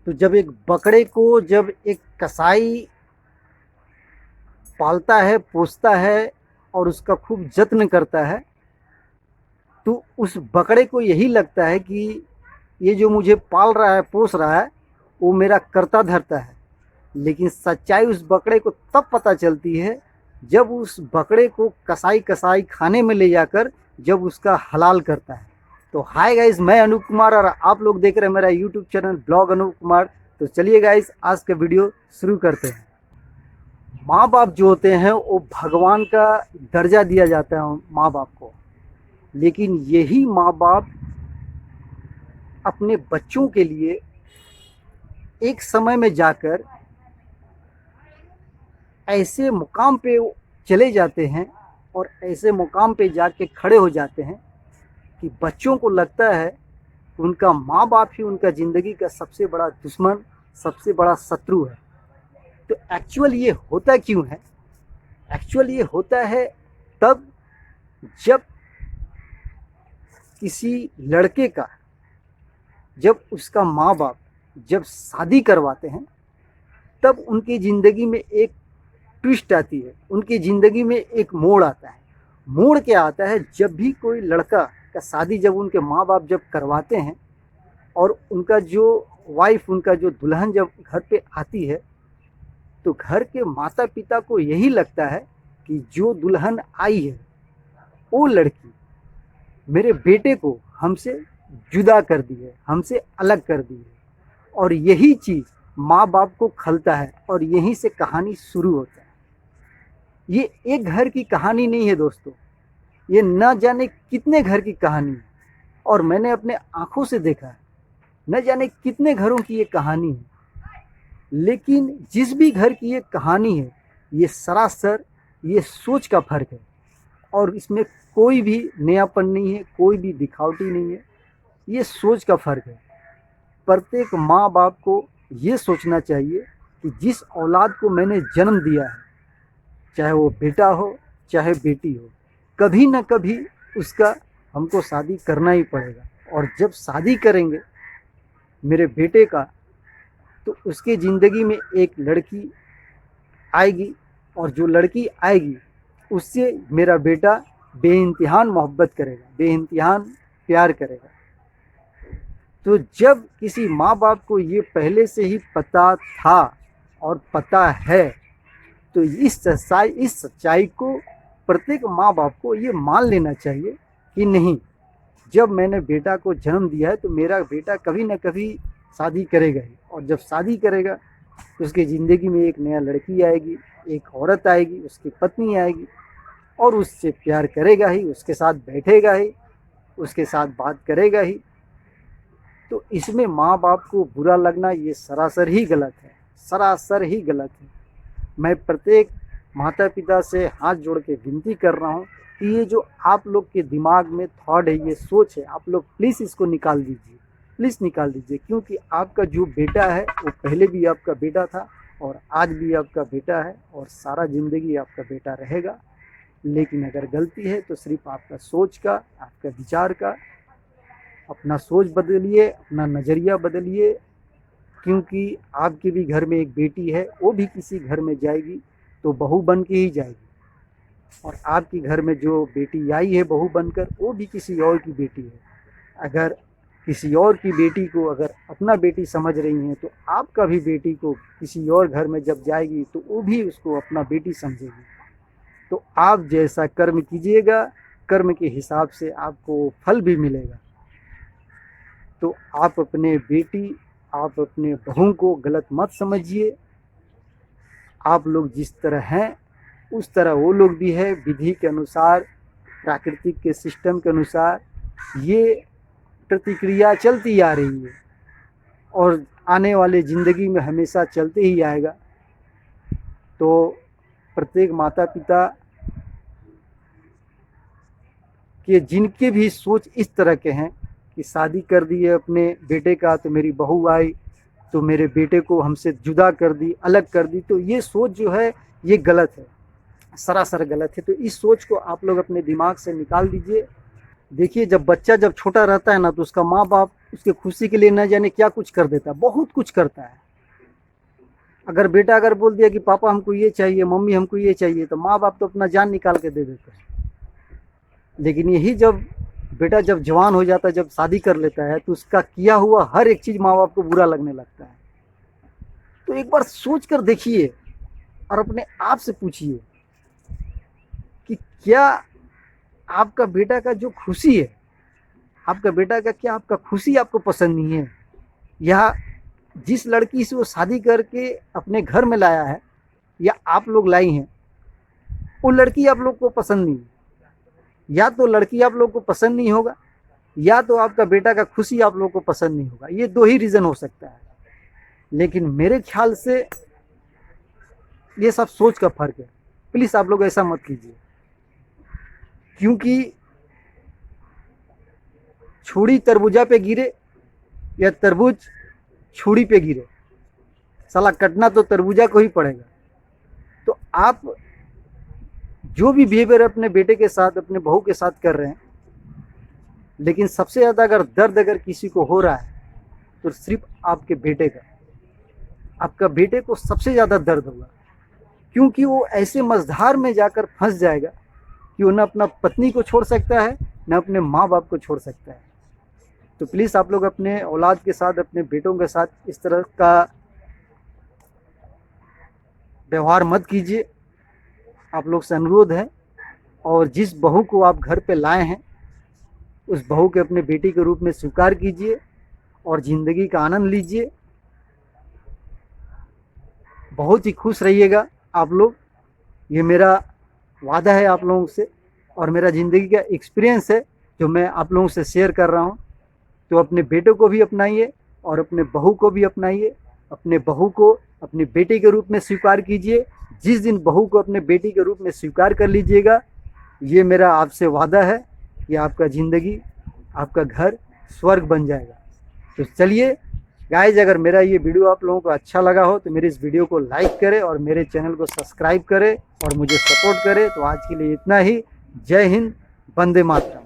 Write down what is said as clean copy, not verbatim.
तो जब एक बकरे को जब एक कसाई पालता है, पोसता है और उसका खूब जत्न करता है, तो उस बकरे को यही लगता है कि ये जो मुझे पाल रहा है, पोस रहा है, वो मेरा कर्ता धर्ता है। लेकिन सच्चाई उस बकरे को तब पता चलती है जब उस बकरे को कसाई कसाई खाने में ले जाकर जब उसका हलाल करता है। तो हाय गाइस, मैं अनूप कुमार और आप लोग देख रहे हैं मेरा YouTube channel blog Anup Kumar. तो चलिए गाइस, आज का वीडियो शुरू करते हैं। माँ बाप जो होते हैं वो भगवान का दर्जा दिया जाता है माँ बाप को, लेकिन यही माँ बाप अपने बच्चों के लिए एक समय में जाकर ऐसे मुकाम पे चले जाते हैं और ऐसे मुकाम पे जाके खड़े हो जाते हैं कि बच्चों को लगता है कि उनका माँ बाप ही उनका ज़िंदगी का सबसे बड़ा दुश्मन, सबसे बड़ा शत्रु है। तो एक्चुअल ये होता क्यों है? एक्चुअल ये होता है तब जब किसी लड़के का, जब उसका माँ बाप जब शादी करवाते हैं, तब उनकी ज़िंदगी में एक ट्विस्ट आती है, उनकी ज़िंदगी में एक मोड़ आता है। मोड़ क्या आता है? जब भी कोई लड़का का शादी जब उनके माँ बाप जब करवाते हैं और उनका जो वाइफ, उनका जो दुल्हन जब घर पे आती है, तो घर के माता पिता को यही लगता है कि जो दुल्हन आई है वो लड़की मेरे बेटे को हमसे जुदा कर दी है, हमसे अलग कर दी है। और यही चीज़ माँ बाप को खलता है और यहीं से कहानी शुरू होता है। ये एक घर की कहानी नहीं है दोस्तों, ये न जाने कितने घर की कहानी है। और मैंने अपने आँखों से देखा है, न जाने कितने घरों की ये कहानी है। लेकिन जिस भी घर की ये कहानी है, ये सरासर ये सोच का फ़र्क है और इसमें कोई भी नयापन नहीं है, कोई भी दिखावटी नहीं है। ये सोच का फ़र्क है। प्रत्येक माँ बाप को ये सोचना चाहिए कि जिस औलाद को मैंने जन्म दिया है, चाहे वो बेटा हो चाहे बेटी हो, कभी ना कभी उसका हमको शादी करना ही पड़ेगा। और जब शादी करेंगे मेरे बेटे का, तो उसके ज़िंदगी में एक लड़की आएगी और जो लड़की आएगी उससे मेरा बेटा बेइंतहान मोहब्बत करेगा, बेइंतहान प्यार करेगा। तो जब किसी माँ बाप को ये पहले से ही पता था और पता है, तो इस सच्चाई को प्रत्येक माँ बाप को ये मान लेना चाहिए कि नहीं, जब मैंने बेटा को जन्म दिया है तो मेरा बेटा कभी ना कभी शादी करेगा ही। और जब शादी करेगा तो उसकी ज़िंदगी में एक नया लड़की आएगी, एक औरत आएगी, उसकी पत्नी आएगी और उससे प्यार करेगा ही, उसके साथ बैठेगा ही, उसके साथ बात करेगा ही। तो इसमें माँ बाप को बुरा लगना ये सरासर ही गलत है, सरासर ही गलत है। मैं प्रत्येक माता पिता से हाथ जोड़ के विनती कर रहा हूँ कि ये जो आप लोग के दिमाग में थॉट है, ये सोच है, आप लोग प्लीज़ इसको निकाल दीजिए, प्लीज़ निकाल दीजिए। क्योंकि आपका जो बेटा है वो पहले भी आपका बेटा था और आज भी आपका बेटा है और सारा ज़िंदगी आपका बेटा रहेगा। लेकिन अगर गलती है तो सिर्फ आपका सोच का, आपका विचार का। अपना सोच बदलिए, अपना नज़रिया बदलिए। क्योंकि आपके भी घर में एक बेटी है, वो भी किसी घर में जाएगी तो बहू बन के ही जाएगी। और आपके घर में जो बेटी आई है बहू बनकर, वो भी किसी और की बेटी है। अगर किसी और की बेटी को अगर अपना बेटी समझ रही हैं, तो आपका भी बेटी को किसी और घर में जब जाएगी तो वो भी उसको अपना बेटी समझेगी। तो आप जैसा कर्म कीजिएगा, कर्म के हिसाब से आपको फल भी मिलेगा। तो आप अपने बेटी, आप अपने बहू को गलत मत समझिए। आप लोग जिस तरह हैं उस तरह वो लोग भी है। विधि के अनुसार, प्राकृतिक के सिस्टम के अनुसार ये प्रतिक्रिया चलती आ रही है और आने वाले ज़िंदगी में हमेशा चलते ही आएगा। तो प्रत्येक माता पिता के जिनके भी सोच इस तरह के हैं कि शादी कर दी है अपने बेटे का, तो मेरी बहू आई तो मेरे बेटे को हमसे जुदा कर दी, अलग कर दी, तो ये सोच जो है ये गलत है, सरासर गलत है। तो इस सोच को आप लोग अपने दिमाग से निकाल दीजिए। देखिए, जब बच्चा जब छोटा रहता है ना, तो उसका माँ बाप उसके खुशी के लिए न जाने क्या कुछ कर देता है, बहुत कुछ करता है। अगर बेटा अगर बोल दिया कि पापा हमको ये चाहिए, मम्मी हमको ये चाहिए, तो माँ बाप तो अपना जान निकाल के दे देते हैं। लेकिन यही जब बेटा जब जवान हो जाता है, जब शादी कर लेता है, तो उसका किया हुआ हर एक चीज़ माँ बाप को बुरा लगने लगता है। तो एक बार सोच कर देखिए और अपने आप से पूछिए कि क्या आपका बेटा का जो खुशी है, आपका बेटा का क्या आपका खुशी आपको पसंद नहीं है, या जिस लड़की से वो शादी करके अपने घर में लाया है या आप लोग लाई हैं, वो लड़की आप लोग को पसंद नहीं है। या तो लड़की आप लोग को पसंद नहीं होगा, या तो आपका बेटा का खुशी आप लोग को पसंद नहीं होगा। ये दो ही रीज़न हो सकता है। लेकिन मेरे ख्याल से ये सब सोच का फर्क है। प्लीज़ आप लोग ऐसा मत कीजिए, क्योंकि छुरी तरबूजा पे गिरे या तरबूज छुरी पे गिरे, साला कटना तो तरबूजा को ही पड़ेगा। तो आप जो भी बिहेवियर अपने बेटे के साथ, अपने बहू के साथ कर रहे हैं, लेकिन सबसे ज़्यादा अगर दर्द अगर किसी को हो रहा है तो सिर्फ आपके बेटे का, आपका बेटे को सबसे ज़्यादा दर्द होगा, क्योंकि वो ऐसे मझधार में जाकर फंस जाएगा कि वो न अपना पत्नी को छोड़ सकता है, न अपने माँ बाप को छोड़ सकता है। तो प्लीज़ आप लोग अपने औलाद के साथ, अपने बेटों के साथ इस तरह का व्यवहार मत कीजिए। आप लोग से अनुरोध है। और जिस बहू को आप घर पे लाए हैं, उस बहू के अपने बेटी के रूप में स्वीकार कीजिए और ज़िंदगी का आनंद लीजिए। बहुत ही खुश रहिएगा आप लोग, ये मेरा वादा है आप लोगों से, और मेरा ज़िंदगी का एक्सपीरियंस है जो मैं आप लोगों से शेयर कर रहा हूँ। तो अपने बेटों को भी अपनाइए और अपने बहू को भी अपनाइए। अपने बहू को अपने बेटे के रूप में स्वीकार कीजिए। जिस दिन बहू को अपने बेटी के रूप में स्वीकार कर लीजिएगा, ये मेरा आपसे वादा है कि आपका ज़िंदगी, आपका घर स्वर्ग बन जाएगा। तो चलिए गाइज, अगर मेरा ये वीडियो आप लोगों को अच्छा लगा हो तो मेरे इस वीडियो को लाइक करें और मेरे चैनल को सब्सक्राइब करें और मुझे सपोर्ट करें। तो आज के लिए इतना ही। जय हिंद, वंदे मातरम।